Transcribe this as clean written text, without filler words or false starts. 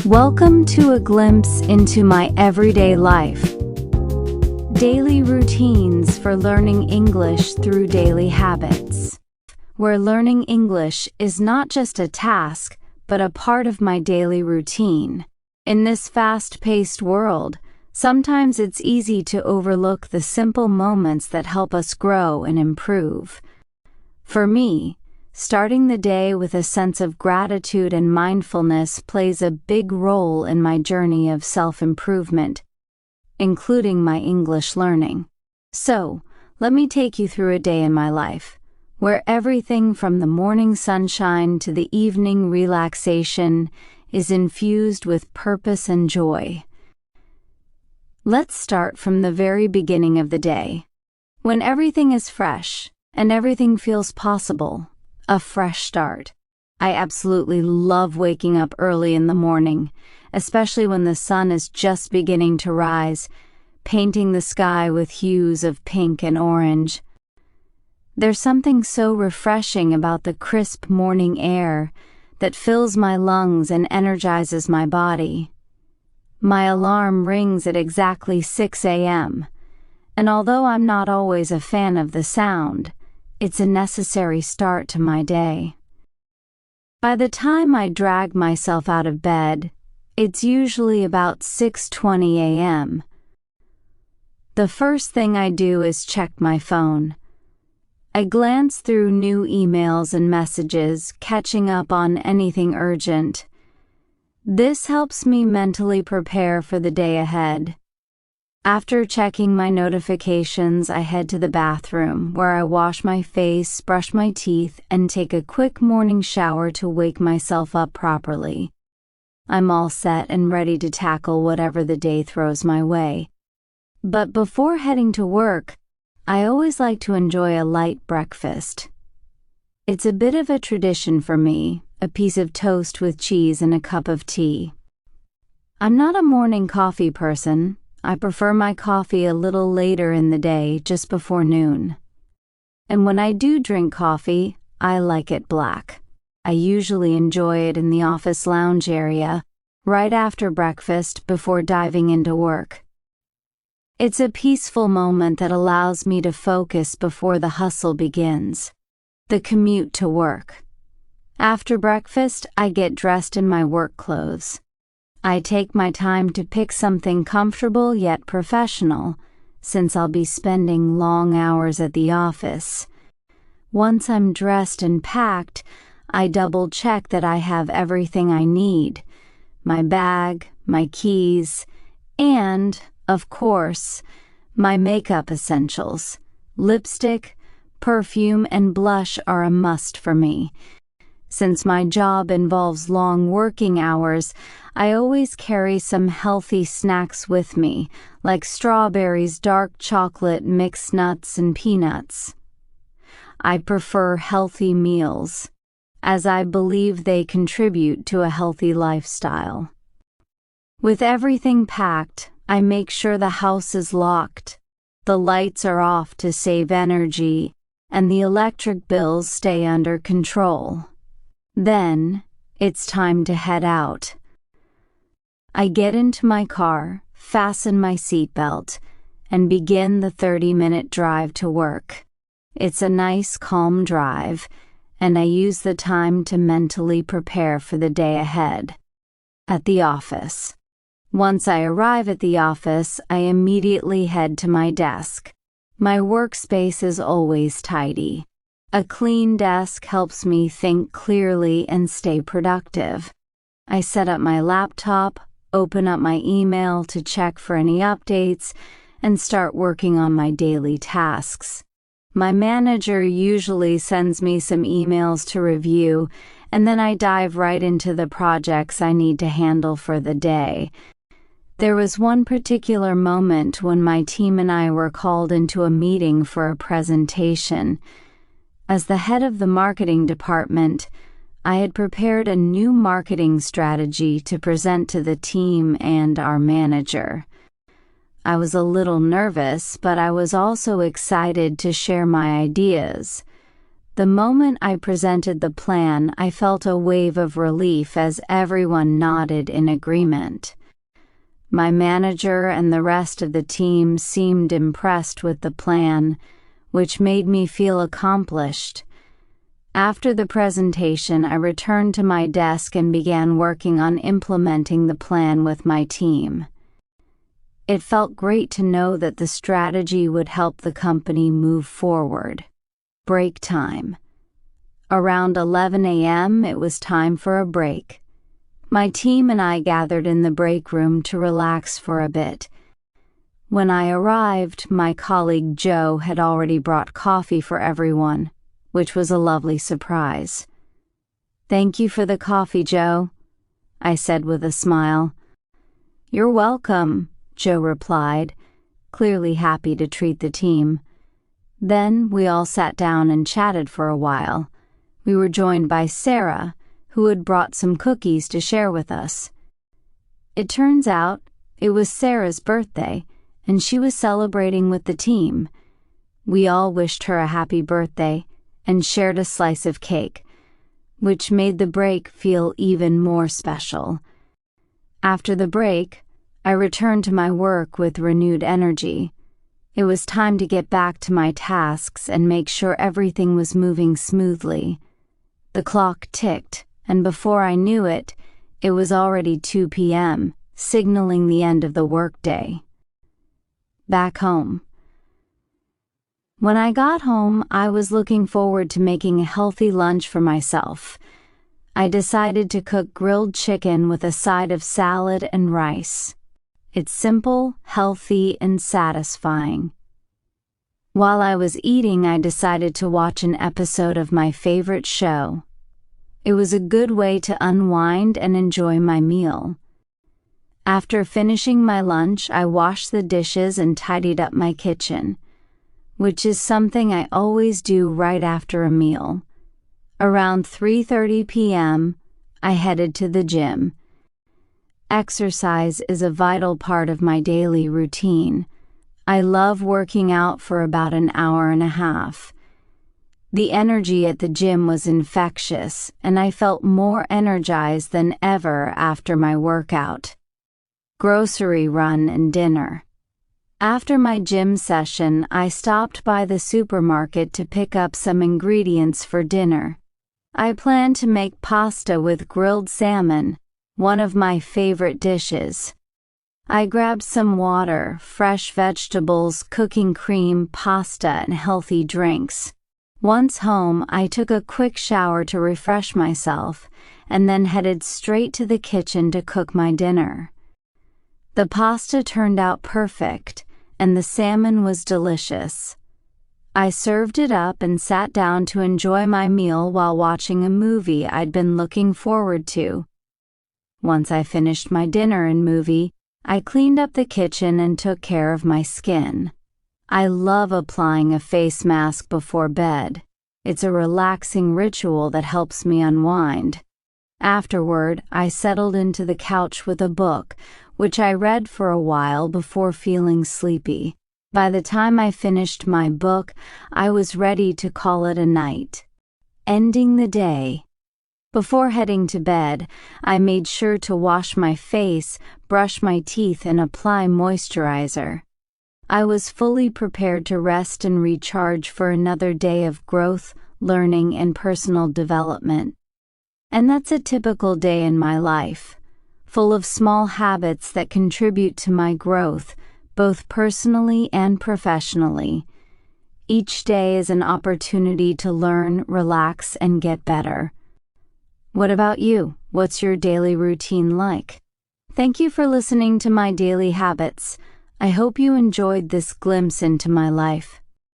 Welcome to a glimpse into my everyday life. Daily routines for learning English through daily habits, where learning English is not just a task, but a part of my daily routine. In this fast-paced world, sometimes it's easy to overlook the simple moments that help us grow and improve. For me, starting the day with a sense of gratitude and mindfulness plays a big role in my journey of self-improvement, including my English learning. So, let me take you through a day in my life, where everything from the morning sunshine to the evening relaxation is infused with purpose and joy. Let's start from the very beginning of the day, when everything is fresh and everything feels possible. A fresh start. I absolutely love waking up early in the morning, especially when the sun is just beginning to rise, painting the sky with hues of pink and orange. There's something so refreshing about the crisp morning air that fills my lungs and energizes my body. My alarm rings at exactly 6 a.m., and although I'm not always a fan of the sound, it's a necessary start to my day. By the time I drag myself out of bed, it's usually about 6:20 a.m. The first thing I do is check my phone. I glance through new emails and messages, catching up on anything urgent. This helps me mentally prepare for the day ahead. After checking my notifications, I head to the bathroom, where I wash my face, brush my teeth, and take a quick morning shower to wake myself up properly. I'm all set and ready to tackle whatever the day throws my way. But before heading to work, I always like to enjoy a light breakfast. It's a bit of a tradition for me, a piece of toast with cheese and a cup of tea. I'm not a morning coffee person. I prefer my coffee a little later in the day, just before noon. And when I do drink coffee, I like it black. I usually enjoy it in the office lounge area, right after breakfast before diving into work. It's a peaceful moment that allows me to focus before the hustle begins, the commute to work. After breakfast, I get dressed in my work clothes. I take my time to pick something comfortable yet professional, since I'll be spending long hours at the office. Once I'm dressed and packed, I double-check that I have everything I need: my bag, my keys, and, of course, my makeup essentials. Lipstick, perfume, and blush are a must for me. Since my job involves long working hours, I always carry some healthy snacks with me, like strawberries, dark chocolate, mixed nuts, and peanuts. I prefer healthy meals, as I believe they contribute to a healthy lifestyle. With everything packed, I make sure the house is locked, the lights are off to save energy, and the electric bills stay under control. Then, it's time to head out. I get into my car, fasten my seatbelt, and begin the 30-minute drive to work. It's a nice, calm drive, and I use the time to mentally prepare for the day ahead. At the office. Once I arrive at the office, I immediately head to my desk. My workspace is always tidy. A clean desk helps me think clearly and stay productive. I set up my laptop, open up my email to check for any updates, and start working on my daily tasks. My manager usually sends me some emails to review, and then I dive right into the projects I need to handle for the day. There was one particular moment when my team and I were called into a meeting for a presentation. As the head of the marketing department, I had prepared a new marketing strategy to present to the team and our manager. I was a little nervous, but I was also excited to share my ideas. The moment I presented the plan, I felt a wave of relief as everyone nodded in agreement. My manager and the rest of the team seemed impressed with the plan, which made me feel accomplished. After the presentation, I returned to my desk and began working on implementing the plan with my team. It felt great to know that the strategy would help the company move forward. Break time. Around 11 a.m., it was time for a break. My team and I gathered in the break room to relax for a bit. When I arrived, my colleague Joe had already brought coffee for everyone, which was a lovely surprise. "Thank you for the coffee, Joe," I said with a smile. "You're welcome," Joe replied, clearly happy to treat the team. Then we all sat down and chatted for a while. We were joined by Sarah, who had brought some cookies to share with us. It turns out it was Sarah's birthday, and she was celebrating with the team. We all wished her a happy birthday and shared a slice of cake, which made the break feel even more special. After the break, I returned to my work with renewed energy. It was time to get back to my tasks and make sure everything was moving smoothly. The clock ticked, and before I knew it, it was already 2 p.m., signaling the end of the workday. Back home. When I got home, I was looking forward to making a healthy lunch for myself. I decided to cook grilled chicken with a side of salad and rice. It's simple, healthy, and satisfying. While I was eating, I decided to watch an episode of my favorite show. It was a good way to unwind and enjoy my meal. After finishing my lunch, I washed the dishes and tidied up my kitchen, which is something I always do right after a meal. Around 3:30 p.m., I headed to the gym. Exercise is a vital part of my daily routine. I love working out for about an hour and a half. The energy at the gym was infectious, and I felt more energized than ever after my workout. Grocery run and dinner. After my gym session, I stopped by the supermarket to pick up some ingredients for dinner. I plan to make pasta with grilled salmon, one of my favorite dishes. I grabbed some water, fresh vegetables, cooking cream, pasta, and healthy drinks. Once home, I took a quick shower to refresh myself, and then headed straight to the kitchen to cook my dinner. The pasta turned out perfect, and the salmon was delicious. I served it up and sat down to enjoy my meal while watching a movie I'd been looking forward to. Once I finished my dinner and movie, I cleaned up the kitchen and took care of my skin. I love applying a face mask before bed. It's a relaxing ritual that helps me unwind. Afterward, I settled into the couch with a book, which I read for a while before feeling sleepy. By the time I finished my book, I was ready to call it a night. Ending the day. Before heading to bed, I made sure to wash my face, brush my teeth, and apply moisturizer. I was fully prepared to rest and recharge for another day of growth, learning, and personal development. And that's a typical day in my life, full of small habits that contribute to my growth, both personally and professionally. Each day is an opportunity to learn, relax, and get better. What about you? What's your daily routine like? Thank you for listening to my daily habits. I hope you enjoyed this glimpse into my life.